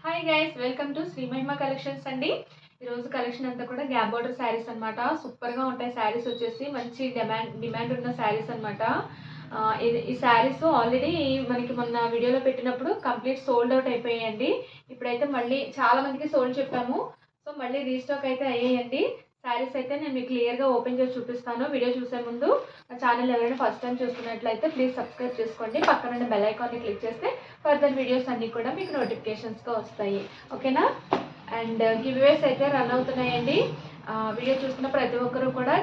Hi guys, welcome to Shri Mahima collections అండి. ఈరోజు collection అంతా కూడా గ్యాప్ బోర్డర్ శారీస్ అనమాట. సూపర్గా ఉంటాయి శారీస్ వచ్చేసి. మంచి డిమాండ్ ఉన్న శారీస్ అనమాట. ఈ శారీస్ ఆల్రెడీ మనకి మొన్న వీడియోలో పెట్టినప్పుడు కంప్లీట్ సోల్డ్ అవుట్ అయిపోయాయండి. ఇప్పుడైతే మళ్ళీ చాలా మందికి సోల్డ్ చెప్పాము. సో మళ్ళీ రీస్టాక్ అయితే అయ్యాయండి. శారీస్ అయితే నేను మీకు క్లియర్గా ఓపెన్ చేసి చూపిస్తాను. వీడియో చూసే ముందు నా ఛానల్ ఎవరైనా ఫస్ట్ టైం చూస్తున్నట్లయితే ప్లీజ్ సబ్స్క్రైబ్ చేసుకోండి. పక్కన బెల్ ఐకాన్ని క్లిక్ చేస్తే ఫర్దర్ వీడియోస్ అన్నీ కూడా మీకు నోటిఫికేషన్స్గా వస్తాయి. ఓకేనా? అండ్ గివ్వేస్ అయితే రన్ అవుతున్నాయండి. వీడియో చూస్తున్న ప్రతి ఒక్కరూ కూడా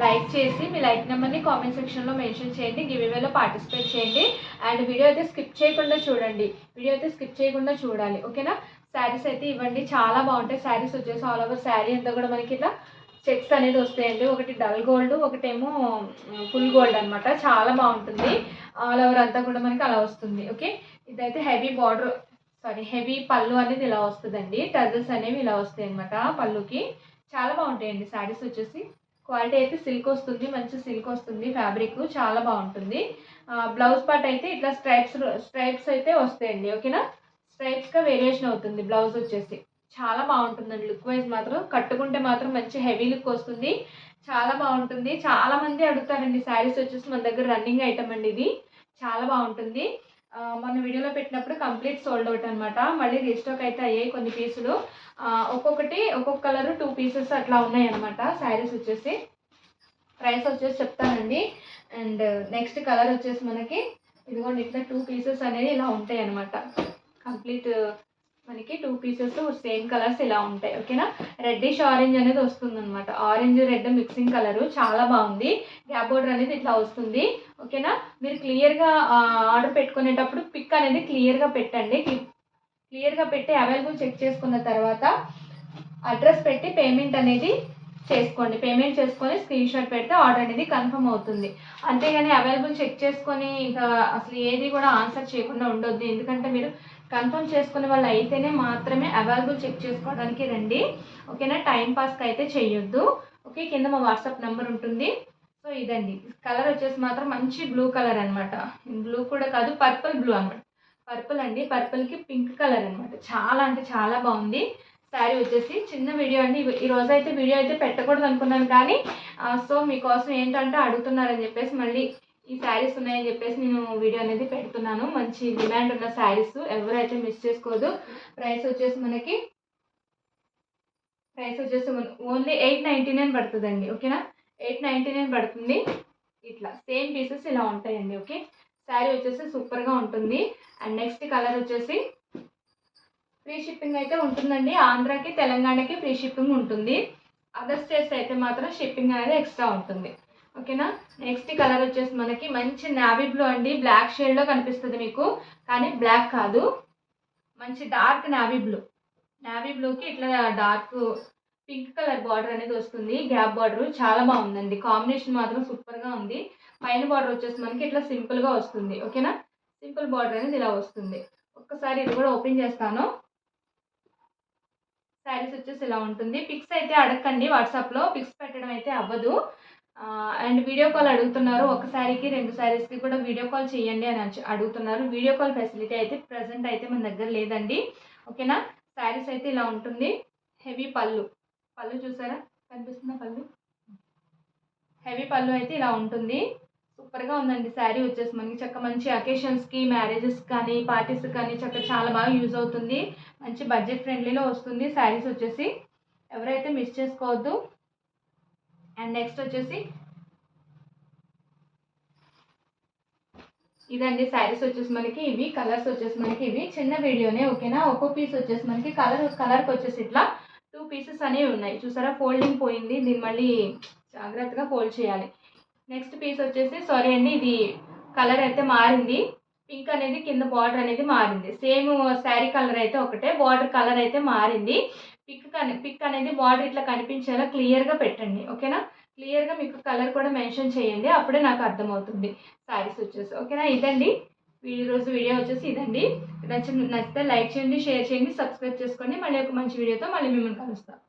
లైక్ చేసి మీ లైక్ నెంబర్ని కామెంట్ సెక్షన్లో మెన్షన్ చేయండి. గివ్వేలో పార్టిసిపేట్ చేయండి. అండ్ వీడియో అయితే స్కిప్ చేయకుండా చూడండి. వీడియో అయితే స్కిప్ చేయకుండా చూడాలి. ఓకేనా? శారీస్ అయితే ఇవ్వండి, చాలా బాగుంటాయి. శారీస్ వచ్చేసి ఆల్ ఓవర్ శారీ అంతా కూడా మనకి ఇట్లా చెక్స్ అనేది వస్తాయండి. ఒకటి డల్ గోల్డ్, ఒకటేమో ఫుల్ గోల్డ్ అనమాట. చాలా బాగుంటుంది. ఆల్ ఓవర్ అంతా కూడా మనకి అలా వస్తుంది. ఓకే, ఇదైతే హెవీ పళ్ళు అనేది ఇలా వస్తుందండి. టజల్స్ అనేవి ఇలా వస్తాయి అనమాట పళ్ళుకి. చాలా బాగుంటాయండి శారీస్ వచ్చేసి. క్వాలిటీ అయితే సిల్క్ వస్తుంది, మంచి సిల్క్ వస్తుంది. ఫ్యాబ్రిక్ చాలా బాగుంటుంది. బ్లౌజ్ పార్ట్ అయితే ఇట్లా స్ట్రైప్స్ అయితే వస్తాయండి. ఓకేనా? స్ట్రైప్స్గా వేరియేషన్ అవుతుంది బ్లౌజ్ వచ్చేసి. చాలా బాగుంటుందండి. లుక్ వైజ్ మాత్రం కట్టుకుంటే మాత్రం మంచి హెవీ లుక్ వస్తుంది. చాలా బాగుంటుంది. చాలా మంది అడుగుతారండి శారీస్ వచ్చేసి. మన దగ్గర రన్నింగ్ ఐటమ్ అండి ఇది. చాలా బాగుంటుంది. మన వీడియోలో పెట్టినప్పుడు కంప్లీట్ సోల్డ్ అవుట్ అనమాట. మళ్ళీ రీస్టాక్ అయితే అయ్యాయి కొన్ని పీసులు. ఒక్కొక్క కలర్ 2 పీసెస్ అట్లా ఉన్నాయి అనమాట శారీస్ వచ్చేసి. ప్రైస్ వచ్చేసి చెప్తానండి. అండ్ నెక్స్ట్ కలర్ వచ్చేసి మనకి ఇదిగోండి, ఇట్లా 2 పీసెస్ అనేది ఇలా ఉంటాయి అనమాట. కంప్లీట్ మనకి 2 పీసెస్ సేమ్ కలర్స్ ఇలా ఉంటాయి. ఓకేనా? రెడ్డిష్ ఆరెంజ్ అనేది వస్తుంది అనమాట. ఆరెంజ్ రెడ్ మిక్సింగ్ కలరు చాలా బాగుంది. గ్యాప్ బోర్డర్ అనేది ఇట్లా వస్తుంది. ఓకేనా? మీరు క్లియర్గా ఆర్డర్ పెట్టుకునేటప్పుడు పిక్ అనేది క్లియర్గా పెట్టండి. క్లియర్గా పెట్టి అవైలబుల్ చెక్ చేసుకున్న తర్వాత అడ్రస్ పెట్టి పేమెంట్ అనేది చేసుకోండి. పేమెంట్ చేసుకొని స్క్రీన్ షాట్ పెడితే ఆర్డర్ అనేది కన్ఫర్మ్ అవుతుంది. అంతేగాని అవైలబుల్ చెక్ చేసుకొని ఇంకా అసలు ఏది కూడా ఆన్సర్ చేయకుండా ఉండొద్దు. ఎందుకంటే మీరు కన్ఫర్మ్ చేసుకునే వాళ్ళు అయితేనే మాత్రమే అవైలబుల్ చెక్ చేసుకోవడానికి రండి. ఓకేనా? టైం పాస్కి అయితే చెయ్యొద్దు. ఓకే, కింద మా వాట్సాప్ నెంబర్ ఉంటుంది. సో ఇదండి కలర్ వచ్చేసి మాత్రం మంచి బ్లూ కలర్ అనమాట. బ్లూ కూడా కాదు, పర్పుల్ బ్లూ అనమాట. పర్పుల్ అండి, పర్పుల్కి పింక్ కలర్ అనమాట. చాలా అంటే చాలా బాగుంది శారీ వచ్చేసి. చిన్న వీడియో అండి. ఈ రోజు అయితే వీడియో అయితే పెట్టకూడదు అనుకున్నాను, కానీ సో మీకోసం ఏంటంటే అడుగుతున్నారని చెప్పేసి మళ్ళీ ఈ శారీస్ ఉన్నాయని చెప్పేసి నేను వీడియో అనేది పెడుతున్నాను. మంచి డిమాండ్ ఉన్న శారీస్, ఎవరైతే మిస్ చేసుకోదు. ప్రైస్ వచ్చేసి ఓన్లీ 899 పడుతుందండి. ఓకేనా? 899 పడుతుంది. ఇట్లా సేమ్ పీసెస్ ఇలా ఉంటాయండి. ఓకే, శారీ వచ్చేసి సూపర్గా ఉంటుంది. అండ్ నెక్స్ట్ కలర్ వచ్చేసి ఫ్రీ షిప్పింగ్ అయితే ఉంటుందండి. ఆంధ్రాకి తెలంగాణకి ఫ్రీ షిప్పింగ్ ఉంటుంది. అదర్ స్టేట్స్ అయితే మాత్రం షిప్పింగ్ అనేది ఎక్స్ట్రా ఉంటుంది. ఓకేనా? నెక్స్ట్ కలర్ వచ్చేసి మనకి మంచి నావీ బ్లూ అండి. బ్లాక్ షేడ్లో కనిపిస్తుంది మీకు, కానీ బ్లాక్ కాదు. మంచి డార్క్ నావీ బ్లూకి ఇట్లా డార్క్ పింక్ కలర్ బార్డర్ అనేది వస్తుంది. గ్యాప్ బార్డర్ చాలా బాగుందండి. కాంబినేషన్ మాత్రం సూపర్గా ఉంది. పైన బార్డర్ వచ్చేసి మనకి ఇట్లా సింపుల్గా వస్తుంది. ఓకేనా? సింపుల్ బార్డర్ అనేది ఇలా వస్తుంది. ఒక్కసారి ఇది కూడా ఓపెన్ చేస్తాను. శారీస్ వచ్చేసి ఇలా ఉంటుంది. పిక్స్ అయితే అడగండి. వాట్సాప్లో పిక్స్ పెట్టడం అయితే అవ్వదు. అండ్ వీడియో కాల్ అడుగుతున్నారు. ఒక శారీకి 2 శారీస్కి కూడా వీడియో కాల్ చేయండి అని అడుగుతున్నారు. వీడియో కాల్ ఫెసిలిటీ అయితే ప్రజెంట్ అయితే మన దగ్గర లేదండి. ఓకేనా? శారీస్ అయితే ఇలా ఉంటుంది. హెవీ పళ్ళు చూసారా? కనిపిస్తుందా పళ్ళు? హెవీ పళ్ళు అయితే ఇలా ఉంటుంది. సూపర్గా ఉందండి శారీ వచ్చేసి. మనకి మంచి అకేషన్స్కి, మ్యారేజెస్ కానీ, పార్టీస్ కానీ చాలా బాగా యూజ్ అవుతుంది. మంచి బడ్జెట్ ఫ్రెండ్లీలో వస్తుంది శారీస్ వచ్చేసి. ఎవరైతే మిస్ చేసుకోవద్దు. అండ్ నెక్స్ట్ వచ్చేసి ఇదండి శారీస్ వచ్చేసి మనకి ఇవి. కలర్స్ వచ్చేసి మనకి ఇవి. చిన్న వీడియోనే. ఓకేనా? ఒక్కో పీస్ వచ్చేసి మనకి కలర్కి వచ్చేసి ఇట్లా 2 పీసెస్ అనేవి ఉన్నాయి. చూసారా? ఫోల్డింగ్ పోయింది. దీన్ని మళ్ళీ జాగ్రత్తగా ఫోల్డ్ చేయాలి. నెక్స్ట్ పీస్ వచ్చేసి సారీ అండి, ఇది కలర్ అయితే మారింది. పింక్ అనేది కింద బార్డర్ అనేది మారింది. సేమ్ శారీ కలర్ అయితే ఒకటే, బార్డర్ కలర్ అయితే మారింది. పిక్ అనేది బార్డర్ ఇట్లా కనిపించేలా క్లియర్గా పెట్టండి. ఓకేనా? క్లియర్గా మీకు కలర్ కూడా మెన్షన్ చేయండి. అప్పుడే నాకు అర్థమవుతుంది శారీస్ వచ్చేసి. ఓకేనా? ఇదండి ఈరోజు వీడియో వచ్చేసి ఇదండి. నచ్చితే లైక్ చేయండి, షేర్ చేయండి, సబ్స్క్రైబ్ చేసుకోండి. మళ్ళీ ఒక మంచి వీడియోతో మళ్ళీ మిమ్మల్ని కలుస్తాను.